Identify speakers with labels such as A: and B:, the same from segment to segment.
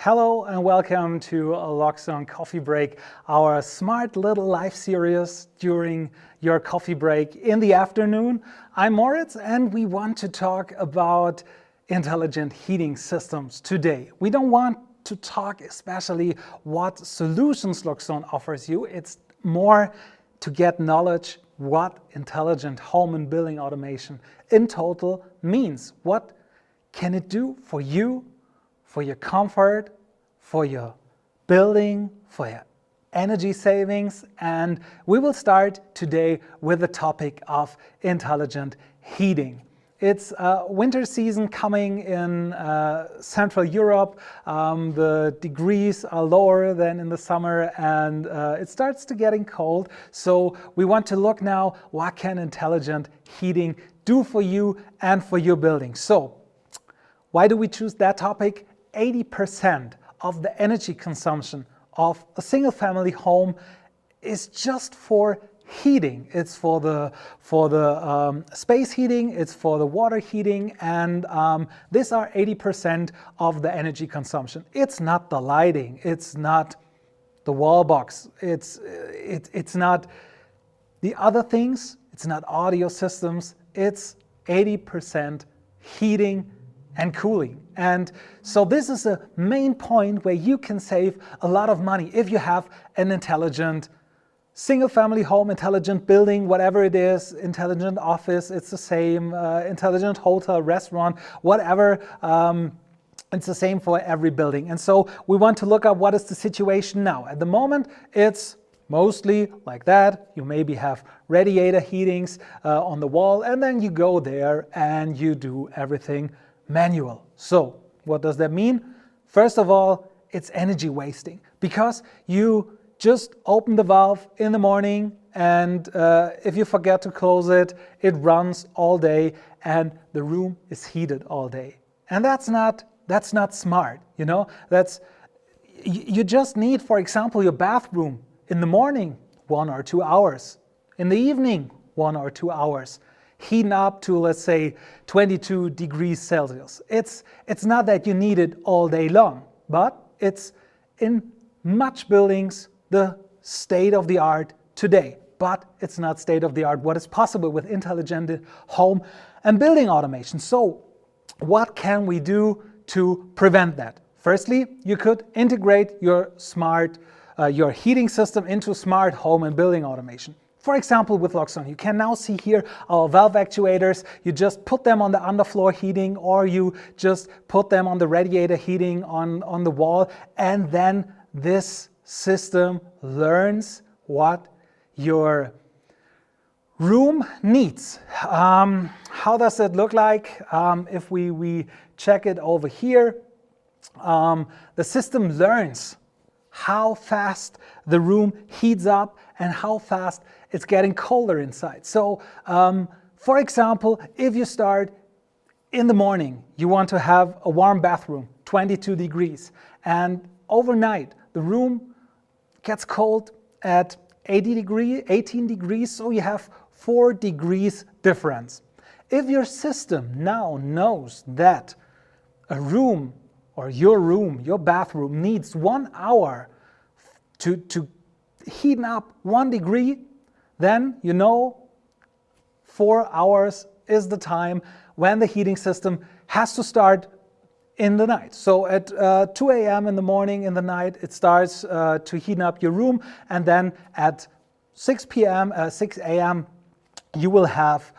A: Hello and welcome to Loxone Coffee Break, our smart little live series during your coffee break in the afternoon. I'm Moritz and we want to talk about intelligent heating systems today. We don't want to talk especially what solutions Loxone offers you. It's more to get knowledge what intelligent home and building automation in total means. What can it do for you, for your comfort, for your building, for your energy savings? And we will start today with the topic of intelligent heating. It's winter season coming in Central Europe. The degrees are lower than in the summer and it starts to getting cold. So we want to look now, what can intelligent heating do for you and for your building? So why do we choose that topic? 80% of the energy consumption of a single family home is just for heating. It's for the space heating, it's for the water heating, and these are 80% of the energy consumption. It's not the lighting, it's not the wall box, it's not the other things, it's not audio systems, it's 80% heating and cooling. And so this is a main point where you can save a lot of money if you have an intelligent single family home, intelligent building, whatever it is, intelligent office, it's the same, intelligent hotel, restaurant, whatever, it's the same for every building. And so we want to look at what is the situation now. At the moment, it's mostly like that. You maybe have radiator heatings on the wall, and then you go there and you do everything manual. So what does that mean? First of all, it's energy wasting because you just open the valve in the morning and if you forget to close it, it runs all day and the room is heated all day. And that's not smart, you know? You just need, for example, your bathroom in the morning 1 or 2 hours, in the evening 1 or 2 hours. Heating up to, let's say, 22 degrees Celsius. It's not that you need it all day long, but it's in much buildings the state of the art today. But it's not state of the art what is possible with intelligent home and building automation. So what can we do to prevent that? Firstly, you could integrate your your heating system into smart home and building automation. For example, with Loxone, you can now see here our valve actuators. You just put them on the underfloor heating or you just put them on the radiator heating on the wall, and then this system learns what your room needs. How does it look like? If we check it over here, the system learns how fast the room heats up and how fast it's getting colder inside. So, for example, if you start in the morning, you want to have a warm bathroom, 22 degrees, and overnight the room gets cold at 18 degrees, so you have 4 degrees difference. If your system now knows that a room or your bathroom needs 1 hour to heat up 1 degree, then you know 4 hours is the time when the heating system has to start in the night. So at 2 a.m. in the morning, in the night, it starts to heat up your room, and then at 6 a.m. you will have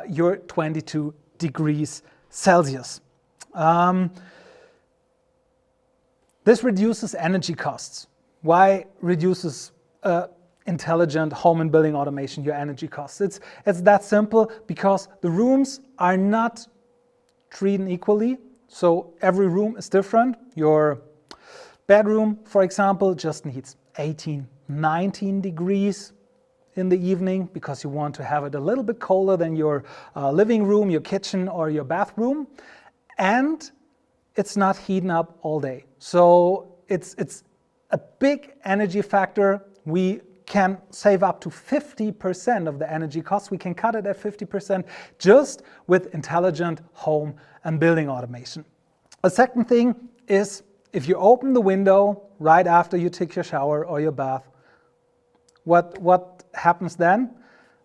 A: your 22 degrees Celsius. This reduces energy costs. Why reduces intelligent home and building automation your energy costs? It's that simple, because the rooms are not treated equally. So every room is different. Your bedroom, for example, just needs 18, 19 degrees in the evening because you want to have it a little bit colder than your living room, your kitchen, or your bathroom. And it's not heating up all day. So it's a big energy factor. We can save up to 50% of the energy costs. We can cut it at 50% just with intelligent home and building automation. A second thing is if you open the window right after you take your shower or your bath, what happens then?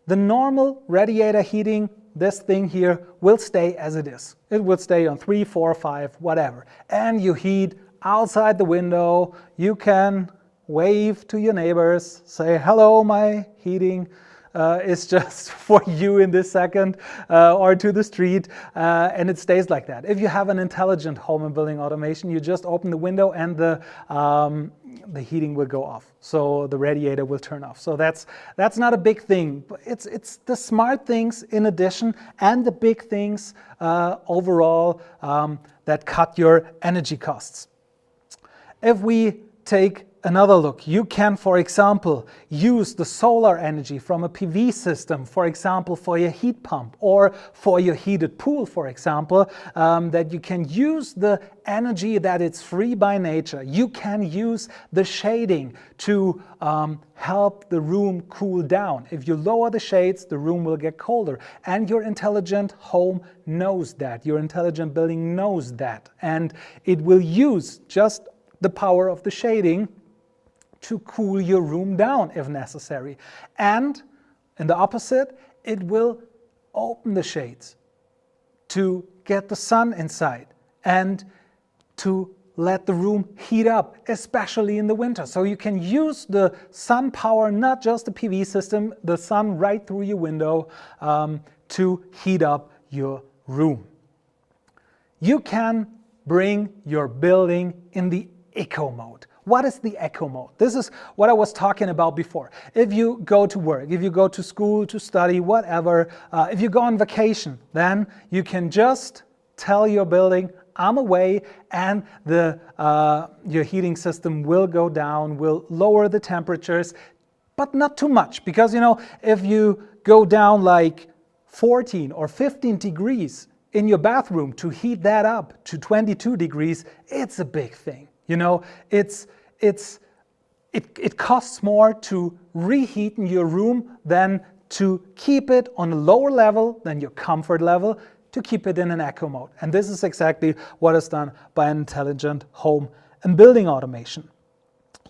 A: The normal radiator heating, this thing here, will stay as it is. It will stay on 3, 4, 5, whatever. And you heat outside the window. You can wave to your neighbors, say, hello, my heating is just for you in this second, or to the street, and it stays like that. If you have an intelligent home and building automation, you just open the window and the heating will go off. So the radiator will turn off. So that's not a big thing. It's the smart things in addition and the big things overall that cut your energy costs. If we take another look, you can, for example, use the solar energy from a PV system, for example, for your heat pump or for your heated pool, for example, that you can use the energy that it's free by nature. You can use the shading to help the room cool down. If you lower the shades, the room will get colder. And your intelligent home knows that. Your intelligent building knows that. And it will use just the power of the shading to cool your room down if necessary. And in the opposite, it will open the shades to get the sun inside and to let the room heat up, especially in the winter. So you can use the sun power, not just the PV system, the sun right through your window to heat up your room. You can bring your building in the eco mode. What is the eco mode? This is what I was talking about before. If you go to work, if you go to school to study, whatever, if you go on vacation, then you can just tell your building, I'm away, and your heating system will go down, will lower the temperatures, but not too much. Because, if you go down like 14 or 15 degrees in your bathroom to heat that up to 22 degrees, it's a big thing. It costs more to reheat in your room than to keep it on a lower level than your comfort level, to keep it in an eco mode. And this is exactly what is done by an intelligent home and building automation.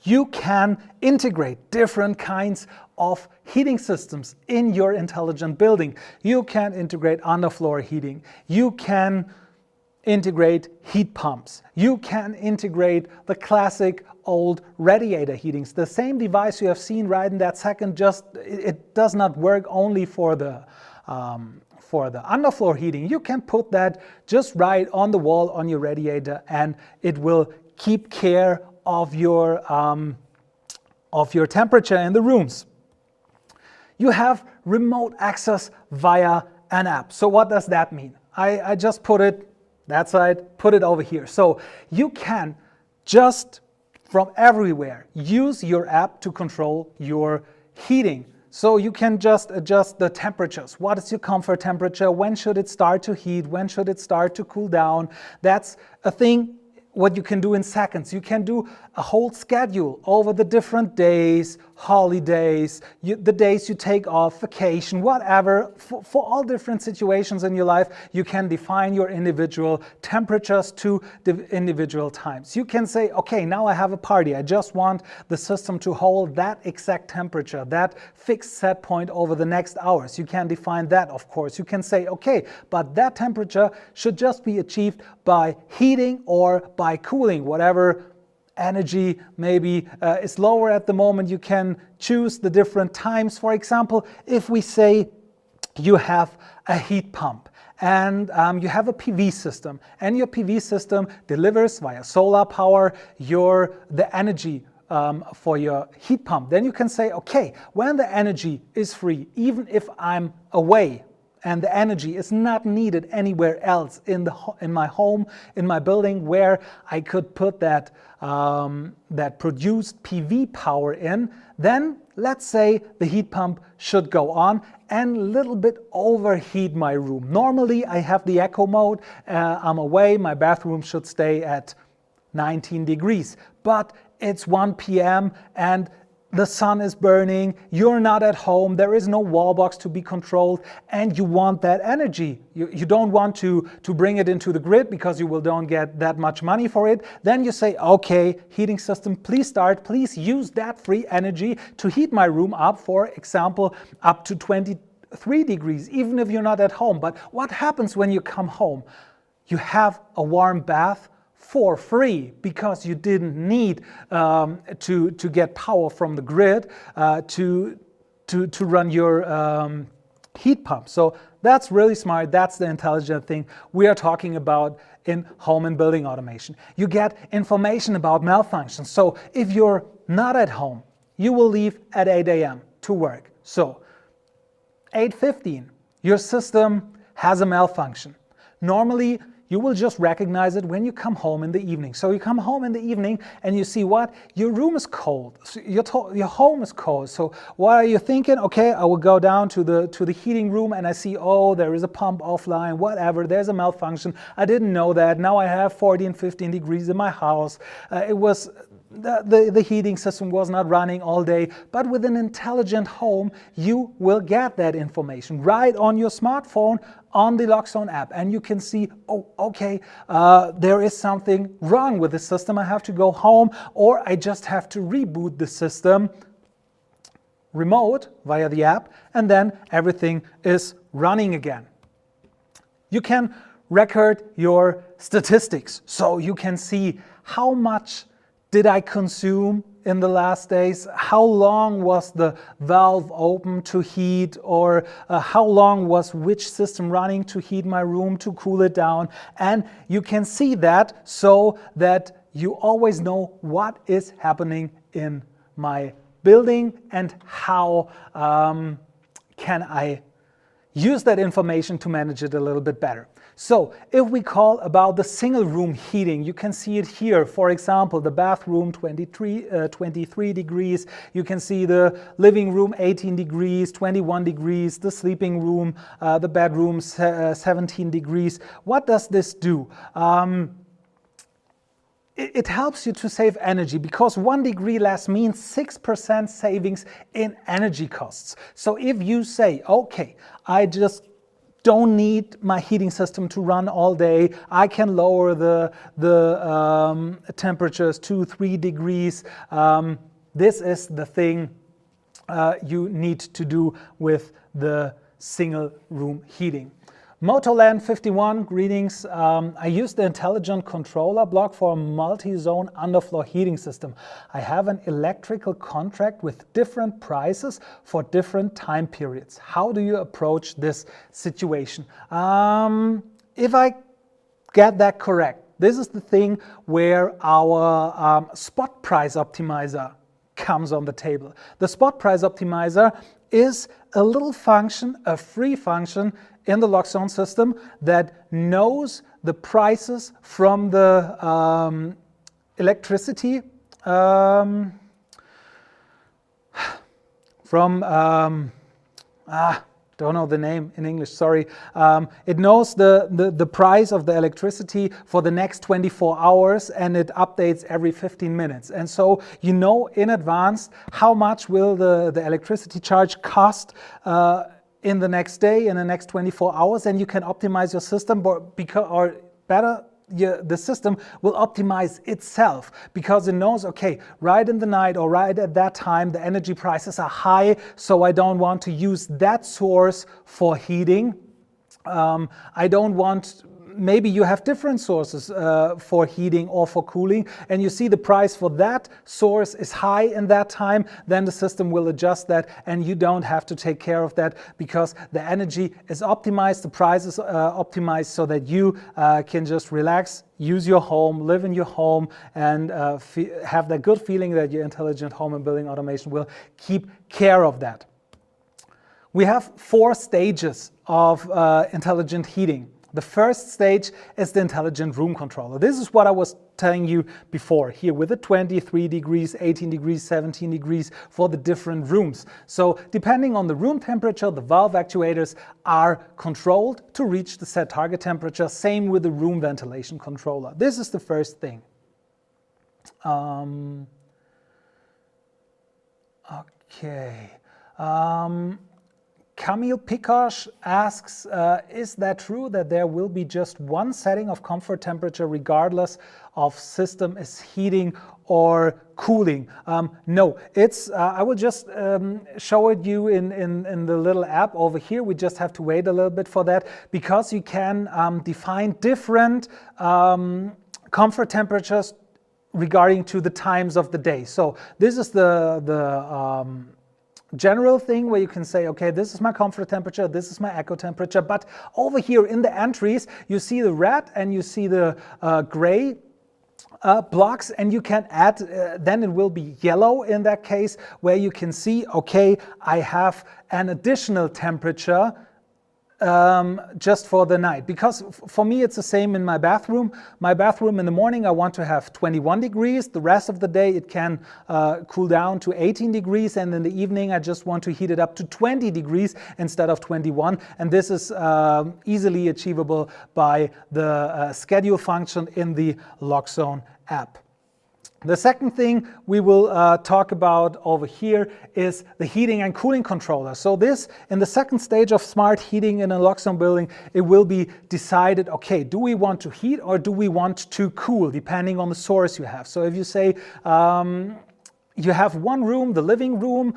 A: You can integrate different kinds of heating systems in your intelligent building. You can integrate underfloor heating. You can integrate heat pumps. You can integrate the classic old radiator heatings. The same device you have seen right in that second, just it does not work only for the underfloor heating. You can put that just right on the wall on your radiator, and it will keep care of your temperature in the rooms. You have remote access via an app. So what does that mean? I just put it that side, put it over here. So you can just from everywhere use your app to control your heating. So you can just adjust the temperatures. What is your comfort temperature? When should it start to heat? When should it start to cool down? That's a thing what you can do in seconds. You can do a whole schedule over the different days, holidays, the days you take off, vacation, whatever. For all different situations in your life, you can define your individual temperatures to the individual times. You can say, okay, now I have a party. I just want the system to hold that exact temperature, that fixed set point over the next hours. You can define that, of course. You can say, okay, but that temperature should just be achieved by heating or by cooling, whatever energy maybe is lower at the moment. You can choose the different times. For example, if we say you have a heat pump and you have a PV system, and your PV system delivers via solar power the energy for your heat pump, then you can say, okay, when the energy is free, even if I'm away, and the energy is not needed anywhere else in my home, in my building, where I could put that produced PV power in, then let's say the heat pump should go on and a little bit overheat my room. Normally I have the eco mode, I'm away, my bathroom should stay at 19 degrees, but it's 1 p.m. and the sun is burning, you're not at home, there is no wall box to be controlled, and you want that energy. You don't want to bring it into the grid because you don't get that much money for it. Then you say, okay, heating system, please start, please use that free energy to heat my room up, for example, up to 23 degrees, even if you're not at home. But what happens when you come home? You have a warm bath for free because you didn't need to get power from the grid to run your heat pump. So that's really smart. That's the intelligent thing we are talking about in home and building automation. You get information about malfunctions. So if you're not at home, you will leave at 8 a.m. to work. So 8:15, your system has a malfunction. Normally, you will just recognize it when you come home in the evening. So you come home in the evening and you see what? Your room is cold. So your home is cold. So what are you thinking? Okay, I will go down to the heating room and I see, oh, there is a pump offline, whatever, there's a malfunction. I didn't know that. Now I have 14, 15 degrees in my house. The heating system was not running all day, but with an intelligent home, you will get that information right on your smartphone, on the Loxone app, and you can see, oh, okay, there is something wrong with the system. I have to go home, or I just have to reboot the system remote via the app, and then everything is running again. You can record your statistics, so you can see how much did I consume in the last days? How long was the valve open to heat? Or how long was which system running to heat my room, to cool it down? And you can see that so that you always know what is happening in my building and how can I use that information to manage it a little bit better. So if we call about the single room heating, you can see it here. For example, the bathroom 23 degrees. You can see the living room 18 degrees, 21 degrees, the sleeping room, the bedroom 17 degrees. What does this do? It helps you to save energy because 1 degree less means 6% savings in energy costs. So if you say, okay, I just don't need my heating system to run all day, I can lower the temperatures to 3 degrees. This is the thing you need to do with the single room heating. Motoland 51, greetings. I use the intelligent controller block for a multi-zone underfloor heating system. I have an electrical contract with different prices for different time periods. How do you approach this situation? If I get that correct, this is the thing where our spot price optimizer comes on the table. The spot price optimizer is a little function, a free function in the Loxone system that knows the prices from the electricity, don't know the name in English, sorry. It knows the price of the electricity for the next 24 hours and it updates every 15 minutes. And so you know in advance how much will the electricity charge cost in the next day, in the next 24 hours, and you can optimize your system, or better, the system will optimize itself because it knows, okay, right in the night or right at that time, the energy prices are high, so I don't want to use that source for heating. I don't want, maybe you have different sources for heating or for cooling, and you see the price for that source is high in that time, then the system will adjust that and you don't have to take care of that because the energy is optimized, the price is optimized so that you can just relax, use your home, live in your home, and have that good feeling that your intelligent home and building automation will keep care of that. We have 4 stages of intelligent heating. The first stage is the intelligent room controller. This is what I was telling you before here with the 23 degrees, 18 degrees, 17 degrees for the different rooms. So depending on the room temperature, the valve actuators are controlled to reach the set target temperature. Same with the room ventilation controller. This is the first thing. Okay. Camille Pikosh asks, is that true that there will be just one setting of comfort temperature regardless of system is heating or cooling? No, it's, I will just show it you in the little app over here. We just have to wait a little bit for that, because you can define different comfort temperatures regarding to the times of the day. So this is the general thing where you can say, okay, this is my comfort temperature, this is my echo temperature. But over here in the entries, you see the red and you see the gray blocks, and you can add, then it will be yellow in that case, where you can see, okay, I have an additional temperature just for the night. Because for me it's the same in my bathroom. My bathroom in the morning I want to have 21 degrees. The rest of the day it can cool down to 18 degrees, and in the evening I just want to heat it up to 20 degrees instead of 21. And this is easily achievable by the schedule function in the Loxone app. The second thing we will talk about over here is the heating and cooling controller. So this, in the second stage of smart heating in a Loxone building, it will be decided, okay, do we want to heat or do we want to cool, depending on the source you have. So if you say, you have one room, the living room,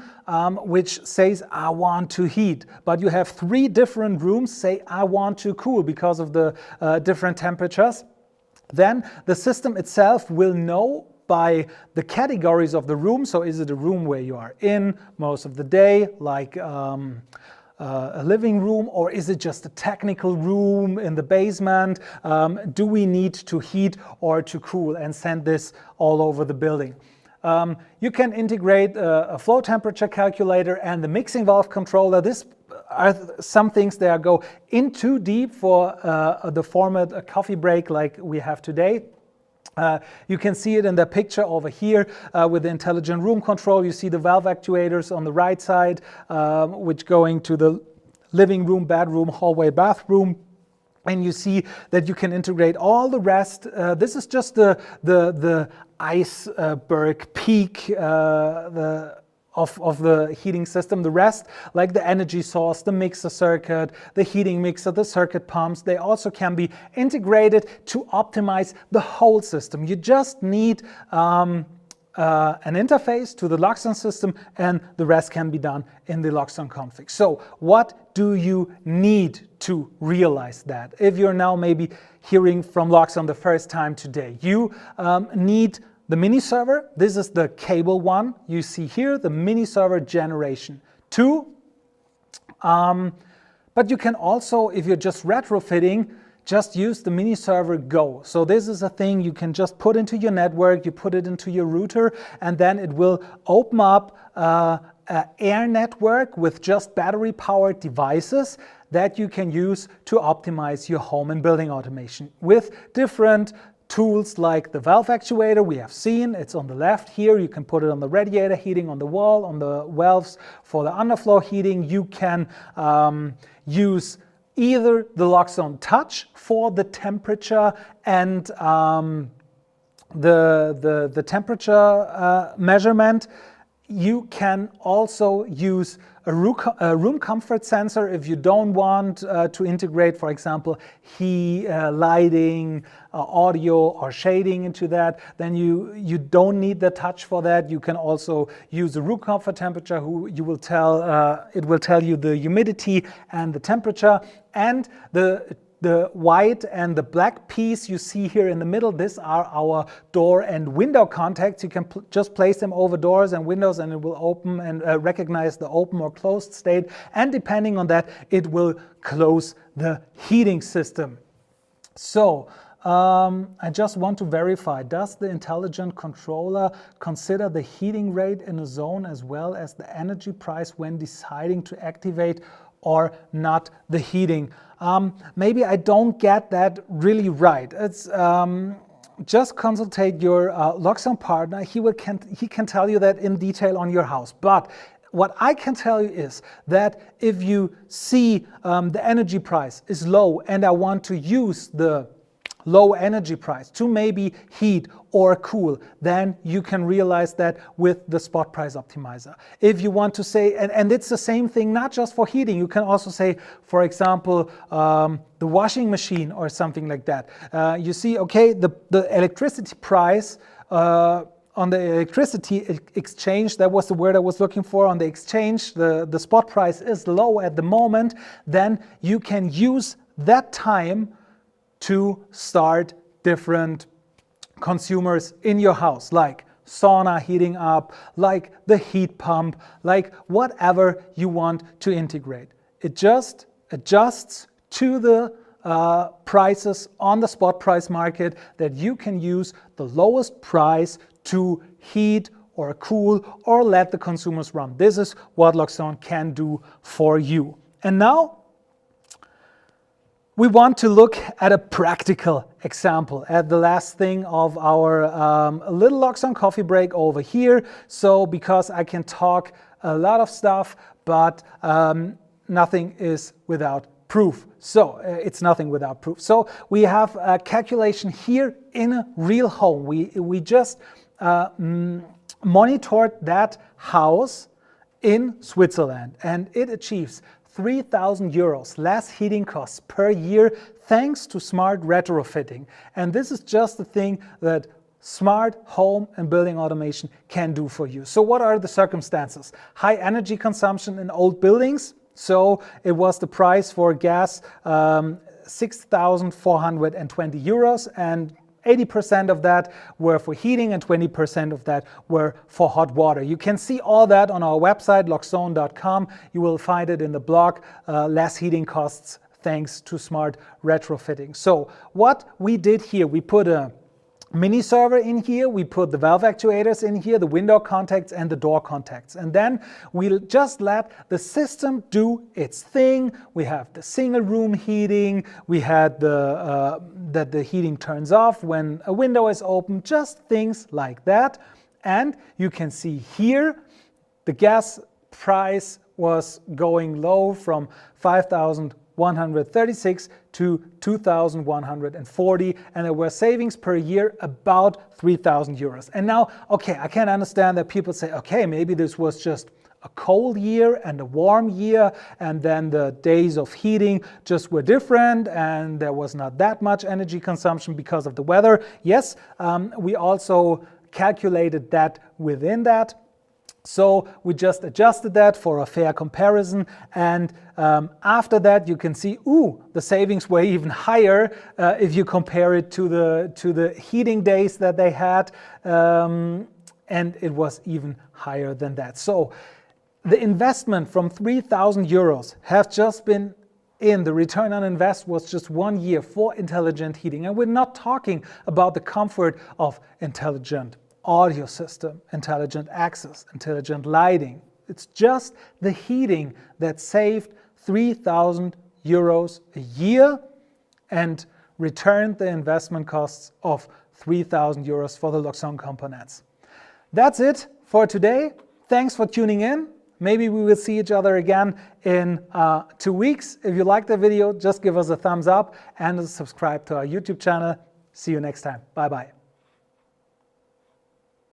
A: which says I want to heat, but you have 3 different rooms say I want to cool because of the different temperatures, then the system itself will know by the categories of the room. So is it a room where you are in most of the day, like a living room, or is it just a technical room in the basement? Do we need to heat or to cool, and send this all over the building? You can integrate a flow temperature calculator and the mixing valve controller. This are some things that go in too deep for the format a coffee break like we have today. You can see it in the picture over here with the intelligent room control. You see the valve actuators on the right side, which going to the living room, bedroom, hallway, bathroom. And you see that you can integrate all the rest. This is just the iceberg peak of the heating system. The rest, like the energy source, the mixer circuit, the heating mixer, the circuit pumps, they also can be integrated to optimize the whole system. You just need an interface to the Loxone system, and the rest can be done in the Loxone config. So what do you need to realize that? If you're now maybe hearing from Loxone the first time today, you need the mini server. This is the cable one. You see here the mini server generation 2. But you can also, if you're just retrofitting, just use the mini server Go. So this is a thing you can just put into your network, you put it into your router, and then it will open up an air network with just battery powered devices that you can use to optimize your home and building automation with different tools like the valve actuator we have seen. It's on the left here. You can put it on the radiator heating, on the wall, on the valves for the underfloor heating. You can use either the Loxone Touch for the temperature and the temperature measurement. You can also use a room comfort sensor if you don't want to integrate, for example, heat, lighting, audio or shading into that. Then you don't need the touch for that. You can also use the room comfort temperature. You will tell it will tell you the humidity and the temperature, and the white and the black piece you see here in the middle, these are our door and window contacts. You can just place them over doors and windows, and it will open and recognize the open or closed state. And depending on that, it will close the heating system. So I just want to verify, does the intelligent controller consider the heating rate in a zone as well as the energy price when deciding to activate or not the heating? Maybe I don't get that really right. It's just consultate your Loxone partner. He can tell you that in detail on your house. But what I can tell you is that if you see the energy price is low and I want to use the low energy price to maybe heat or cool, then you can realize that with the spot price optimizer. If you want to say, and it's the same thing, not just for heating, you can also say, for example, the washing machine or something like that. You see, okay, the electricity price on the electricity exchange, that was the word I was looking for, on the exchange, the spot price is low at the moment, then you can use that time to start different consumers in your house, like sauna heating up, like the heat pump, like whatever you want to integrate. It just adjusts to the prices on the spot price market that you can use the lowest price to heat or cool or let the consumers run. This is what Loxone can do for you. And now we want to look at a practical example, at the last thing of our little Loxone coffee break over here. So because I can talk a lot of stuff, but nothing is without proof. So it's nothing without proof. So we have a calculation here in a real home. We just monitored that house in Switzerland, and it achieves 3,000 euros less heating costs per year thanks to smart retrofitting. And this is just the thing that smart home and building automation can do for you. So what are the circumstances? High energy consumption in old buildings. So it was the price for gas 6,420 euros, and 80% of that were for heating and 20% of that were for hot water. You can see all that on our website, loxone.com. You will find it in the blog, less heating costs thanks to smart retrofitting. So what we did here, we put a mini server in here, we put the valve actuators in here, the window contacts and the door contacts. And then we just let the system do its thing. We have the single room heating, we had that the heating turns off when a window is open, just things like that. And you can see here, the gas price was going low from 5,136 to 2,140, and there were savings per year about 3,000 euros. And now, okay, I can understand that people say, okay, maybe this was just a cold year and a warm year, and then the days of heating just were different, and there was not that much energy consumption because of the weather. Yes, we also calculated that within that. So we just adjusted that for a fair comparison, and after that you can see, the savings were even higher if you compare it to the heating days that they had, and it was even higher than that. So the investment from 3,000 euros have just been in. The return on invest was just 1 year for intelligent heating, and we're not talking about the comfort of intelligent audio system, intelligent access, intelligent lighting. It's just the heating that saved 3,000 euros a year and returned the investment costs of 3,000 euros for the Loxone components. That's it for today. Thanks for tuning in. Maybe we will see each other again in 2 weeks. If you liked the video, just give us a thumbs up and subscribe to our YouTube channel. See you next time. Bye-bye.